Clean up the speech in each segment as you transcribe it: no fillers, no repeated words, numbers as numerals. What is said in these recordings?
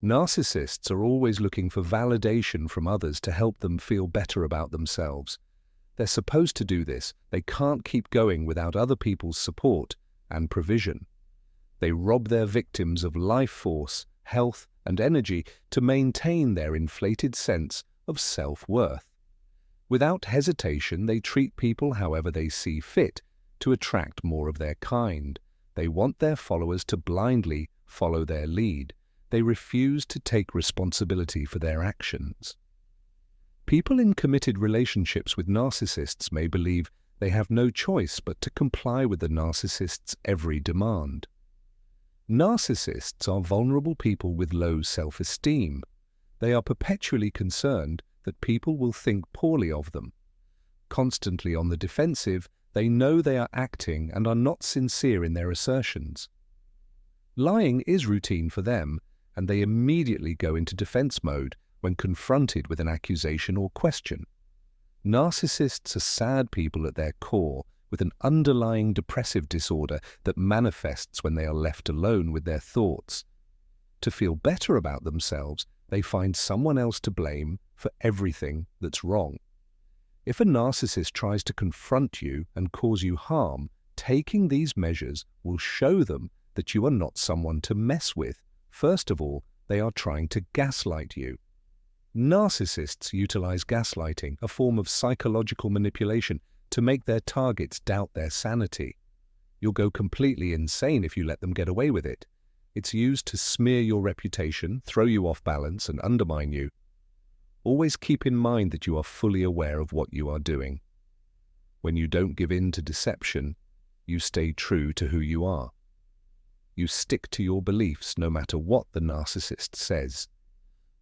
Narcissists are always looking for validation from others to help them feel better about themselves. They're supposed to do this. They can't keep going without other people's support and provision. They rob their victims of life force, health, and energy to maintain their inflated sense of self-worth. Without hesitation, they treat people however they see fit to attract more of their kind. They want their followers to blindly follow their lead. They refuse to take responsibility for their actions. People in committed relationships with narcissists may believe they have no choice but to comply with the narcissist's every demand. Narcissists are vulnerable people with low self-esteem. They are perpetually concerned that people will think poorly of them. Constantly on the defensive, they know they are acting and are not sincere in their assertions. Lying is routine for them, and they immediately go into defense mode when confronted with an accusation or question. Narcissists are sad people at their core, with an underlying depressive disorder that manifests when they are left alone with their thoughts. To feel better about themselves, they find someone else to blame for everything that's wrong. If a narcissist tries to confront you and cause you harm, taking these measures will show them that you are not someone to mess with. First of all, they are trying to gaslight you. Narcissists utilize gaslighting, a form of psychological manipulation, to make their targets doubt their sanity. You'll go completely insane if you let them get away with it. It's used to smear your reputation, throw you off balance, and undermine you. Always keep in mind that you are fully aware of what you are doing. When you don't give in to deception, you stay true to who you are. You stick to your beliefs no matter what the narcissist says.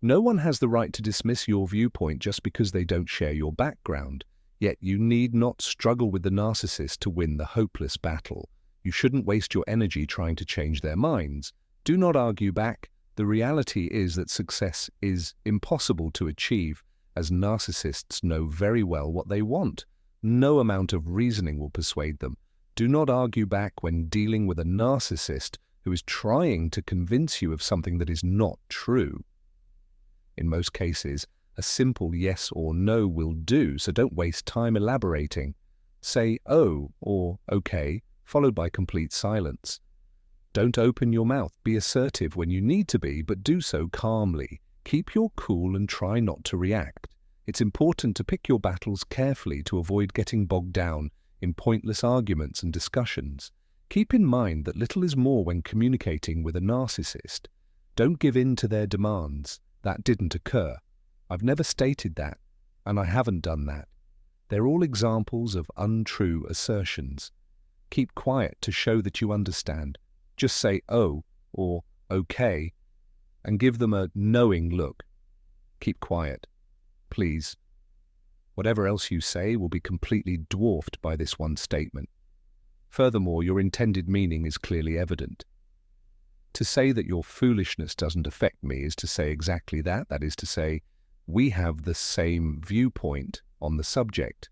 No one has the right to dismiss your viewpoint just because they don't share your background. Yet you need not struggle with the narcissist to win the hopeless battle. You shouldn't waste your energy trying to change their minds. Do not argue back. The reality is that success is impossible to achieve, as narcissists know very well what they want. No amount of reasoning will persuade them. Do not argue back when dealing with a narcissist who is trying to convince you of something that is not true. In most cases, a simple yes or no will do, so don't waste time elaborating. Say "oh" or "okay," followed by complete silence. Don't open your mouth. Be assertive when you need to be, but do so calmly. Keep your cool and try not to react. It's important to pick your battles carefully to avoid getting bogged down in pointless arguments and discussions. Keep in mind that little is more when communicating with a narcissist. Don't give in to their demands. That didn't occur. I've never stated that, and I haven't done that. They're all examples of untrue assertions. Keep quiet to show that you understand. Just say "oh" or "okay" and give them a knowing look. Keep quiet, please. Whatever else you say will be completely dwarfed by this one statement. Furthermore, your intended meaning is clearly evident. To say that your foolishness doesn't affect me is to say exactly that. That is to say, we have the same viewpoint on the subject.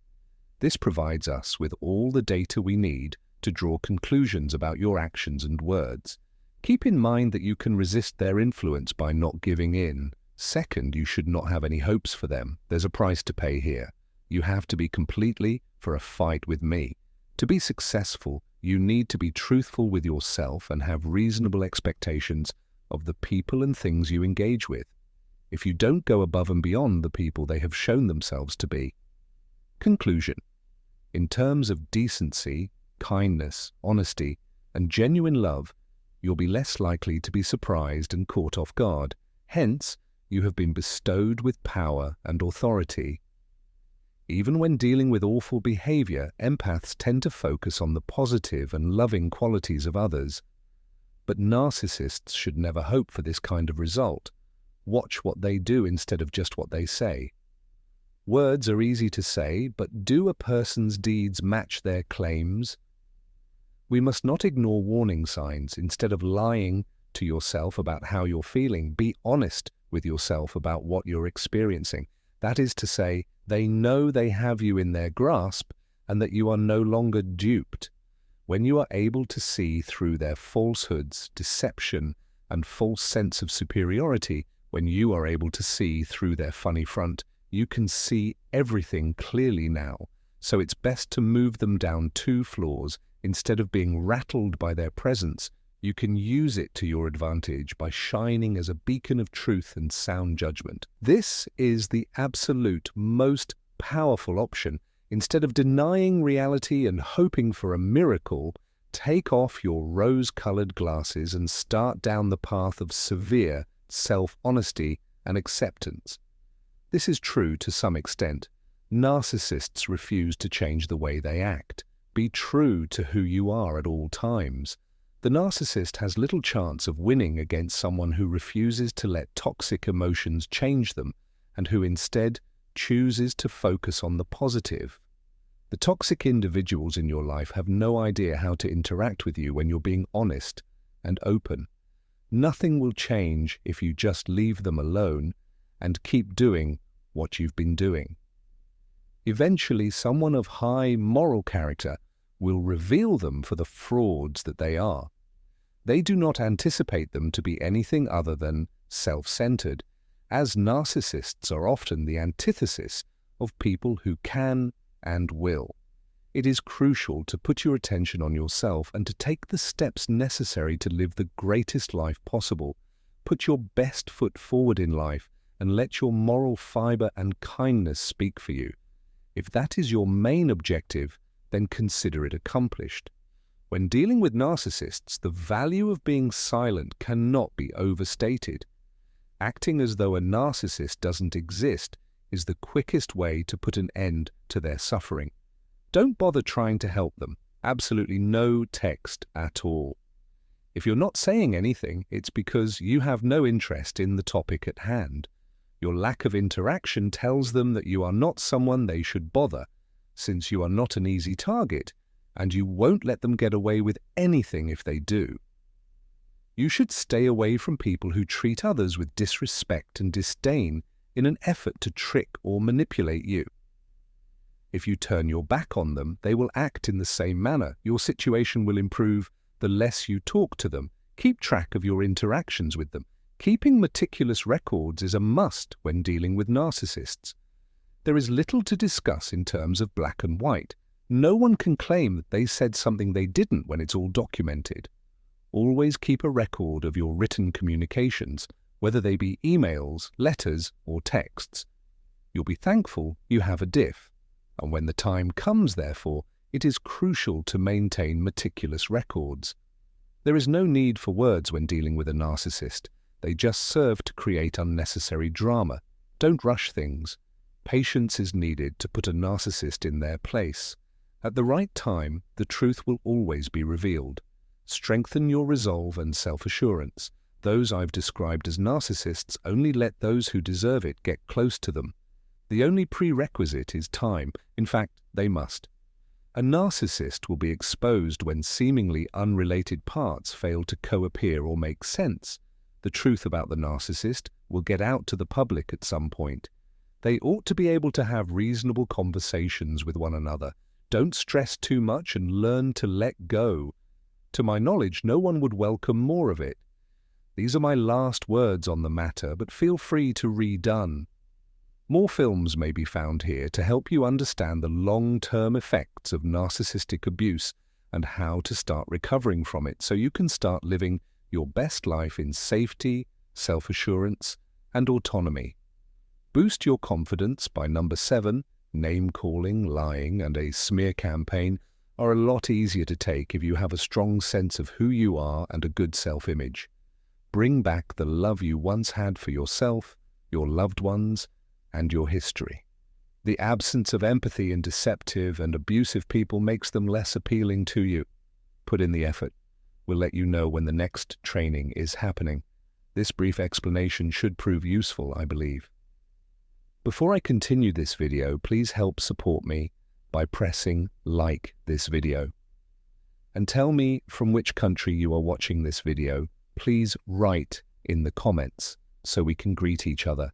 This provides us with all the data we need to draw conclusions about your actions and words. Keep in mind that you can resist their influence by not giving in. Second, you should not have any hopes for them. There's a price to pay here. You have to be completely for a fight with me. To be successful, you need to be truthful with yourself and have reasonable expectations of the people and things you engage with. If you don't go above and beyond the people they have shown themselves to be. Conclusion. In terms of decency, kindness, honesty, and genuine love, you'll be less likely to be surprised and caught off guard. Hence, you have been bestowed with power and authority. Even when dealing with awful behavior, empaths tend to focus on the positive and loving qualities of others. But narcissists should never hope for this kind of result. Watch what they do instead of just what they say. Words are easy to say, but do a person's deeds match their claims? We must not ignore warning signs. Instead of lying to yourself about how you're feeling, be honest with yourself about what you're experiencing. That is to say, they know they have you in their grasp and that you are no longer duped. When you are able to see through their falsehoods, deception, and false sense of superiority when you are able to see through their funny front. You can see everything clearly now, so it's best to move them down 2 floors. Instead of being rattled by their presence, you can use it to your advantage by shining as a beacon of truth and sound judgment. This is the absolute most powerful option. Instead of denying reality and hoping for a miracle, take off your rose-colored glasses and start down the path of severe self-honesty and acceptance. This is true to some extent. Narcissists refuse to change the way they act. Be true to who you are at all times. The narcissist has little chance of winning against someone who refuses to let toxic emotions change them and who instead chooses to focus on the positive. The toxic individuals in your life have no idea how to interact with you when you're being honest and open. Nothing will change if you just leave them alone and keep doing what you've been doing. Eventually, someone of high moral character will reveal them for the frauds that they are. They do not anticipate them to be anything other than self-centered, as narcissists are often the antithesis of people who can and will. It is crucial to put your attention on yourself and to take the steps necessary to live the greatest life possible. Put your best foot forward in life and let your moral fiber and kindness speak for you. If that is your main objective, then consider it accomplished. When dealing with narcissists, the value of being silent cannot be overstated. Acting as though a narcissist doesn't exist is the quickest way to put an end to their suffering. Don't bother trying to help them. Absolutely no text at all. If you're not saying anything, it's because you have no interest in the topic at hand. Your lack of interaction tells them that you are not someone they should bother, since you are not an easy target, and you won't let them get away with anything if they do. You should stay away from people who treat others with disrespect and disdain in an effort to trick or manipulate you. If you turn your back on them, they will act in the same manner. Your situation will improve the less you talk to them. Keep track of your interactions with them. Keeping meticulous records is a must when dealing with narcissists. There is little to discuss in terms of black and white. No one can claim that they said something they didn't when it's all documented. Always keep a record of your written communications, whether they be emails, letters, or texts. You'll be thankful you have a diff. And when the time comes, therefore, it is crucial to maintain meticulous records. There is no need for words when dealing with a narcissist. They just serve to create unnecessary drama. Don't rush things. Patience is needed to put a narcissist in their place. At the right time, the truth will always be revealed. Strengthen your resolve and self-assurance. Those I've described as narcissists only let those who deserve it get close to them. The only prerequisite is time. In fact, they must. A narcissist will be exposed when seemingly unrelated parts fail to co-appear or make sense. The truth about the narcissist will get out to the public at some point. They ought to be able to have reasonable conversations with one another. Don't stress too much and learn to let go. To my knowledge, no one would welcome more of it. These are my last words on the matter, but feel free to redone. More films may be found here to help you understand the long-term effects of narcissistic abuse and how to start recovering from it so you can start living your best life in safety, self-assurance, and autonomy. Boost your confidence by number 7. Name-calling, lying, and a smear campaign are a lot easier to take if you have a strong sense of who you are and a good self-image. Bring back the love you once had for yourself, your loved ones, and your history. The absence of empathy in deceptive and abusive people makes them less appealing to you. Put in the effort. We'll let you know when the next training is happening. This brief explanation should prove useful, I believe. Before I continue this video, please help support me by pressing like this video. And tell me from which country you are watching this video. Please write in the comments so we can greet each other.